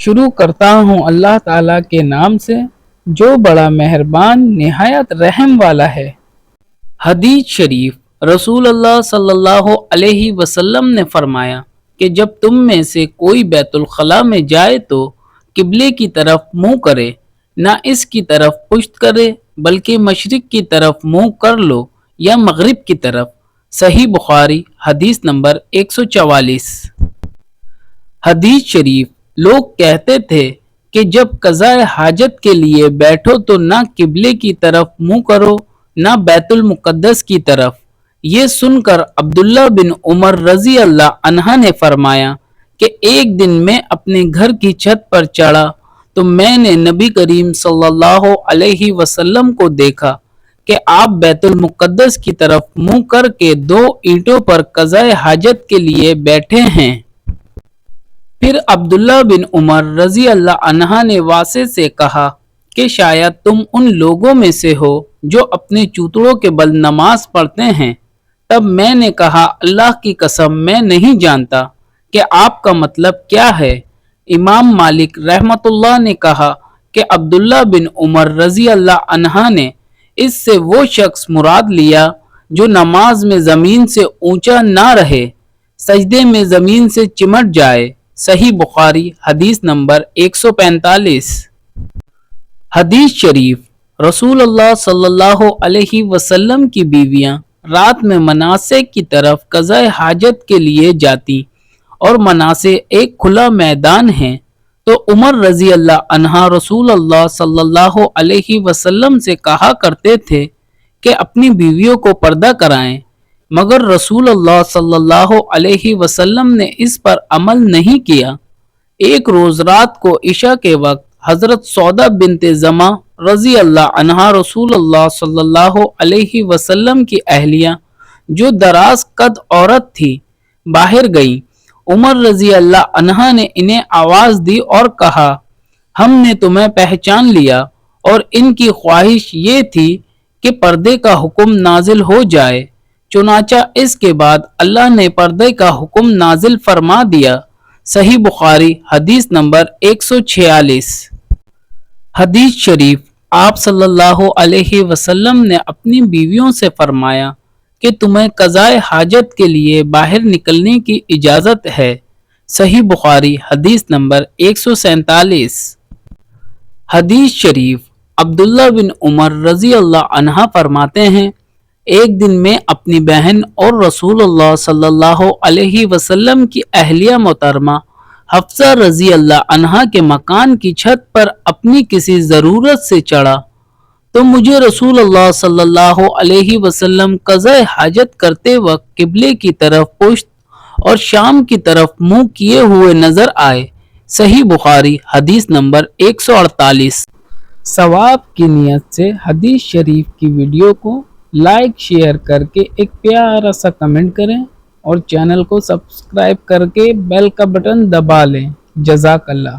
شروع کرتا ہوں اللہ تعالیٰ کے نام سے جو بڑا مہربان نہایت رحم والا ہے۔ حدیث شریف، رسول اللہ صلی اللہ علیہ وسلم نے فرمایا کہ جب تم میں سے کوئی بیت الخلاء میں جائے تو قبلے کی طرف منہ کرے، نہ اس کی طرف پشت کرے بلکہ مشرق کی طرف منہ کر لو یا مغرب کی طرف۔ صحیح بخاری حدیث نمبر 144۔ حدیث شریف، لوگ کہتے تھے کہ جب قضاء حاجت کے لیے بیٹھو تو نہ قبلے کی طرف منہ کرو نہ بیت المقدس کی طرف۔ یہ سن کر عبداللہ بن عمر رضی اللہ عنہ نے فرمایا کہ ایک دن میں اپنے گھر کی چھت پر چڑھا تو میں نے نبی کریم صلی اللہ علیہ وسلم کو دیکھا کہ آپ بیت المقدس کی طرف منہ کر کے 2 اینٹوں پر قضاء حاجت کے لیے بیٹھے ہیں۔ پھر عبداللہ بن عمر رضی اللہ عنہ نے واسع سے کہا کہ شاید تم ان لوگوں میں سے ہو جو اپنے چوتڑوں کے بل نماز پڑھتے ہیں۔ تب میں نے کہا اللہ کی قسم میں نہیں جانتا کہ آپ کا مطلب کیا ہے۔ امام مالک رحمۃ اللہ نے کہا کہ عبداللہ بن عمر رضی اللہ عنہ نے اس سے وہ شخص مراد لیا جو نماز میں زمین سے اونچا نہ رہے، سجدے میں زمین سے چمٹ جائے۔ صحیح بخاری حدیث نمبر 145۔ حدیث شریف، رسول اللہ صلی اللہ علیہ وسلم کی بیویاں رات میں مناصے کی طرف قضاء حاجت کے لیے جاتی اور مناصے ایک کھلا میدان ہے تو عمر رضی اللہ عنہ رسول اللہ صلی اللہ علیہ وسلم سے کہا کرتے تھے کہ اپنی بیویوں کو پردہ کرائیں، مگر رسول اللہ صلی اللہ علیہ وسلم نے اس پر عمل نہیں کیا۔ ایک روز رات کو عشاء کے وقت حضرت سودا بنت زمع رضی اللہ عنہا رسول اللہ صلی اللہ علیہ وسلم کی اہلیہ جو دراز قد عورت تھی باہر گئیں۔ عمر رضی اللہ عنہ نے انہیں آواز دی اور کہا ہم نے تمہیں پہچان لیا، اور ان کی خواہش یہ تھی کہ پردے کا حکم نازل ہو جائے، چنانچہ اس کے بعد اللہ نے پردے کا حکم نازل فرما دیا۔ صحیح بخاری حدیث نمبر 146۔ حدیث شریف، آپ صلی اللہ علیہ وسلم نے اپنی بیویوں سے فرمایا کہ تمہیں قضاء حاجت کے لیے باہر نکلنے کی اجازت ہے۔ صحیح بخاری حدیث نمبر 147۔ حدیث شریف، عبداللہ بن عمر رضی اللہ عنہ فرماتے ہیں ایک دن میں اپنی بہن اور رسول اللہ صلی اللہ علیہ وسلم کی اہلیہ محترمہ حفصہ رضی اللہ عنہا کے مکان کی چھت پر اپنی کسی ضرورت سے چڑھا تو مجھے رسول اللہ صلی اللہ علیہ وسلم قضاء حاجت کرتے وقت قبلے کی طرف پشت اور شام کی طرف منہ کیے ہوئے نظر آئے۔ صحیح بخاری حدیث نمبر 148۔ ثواب کی نیت سے حدیث شریف کی ویڈیو کو لائک شیئر کر کے ایک پیارا سا کمنٹ کریں اور چینل کو سبسکرائب کر کے بیل کا بٹن دبا لیں۔ جزاک اللہ۔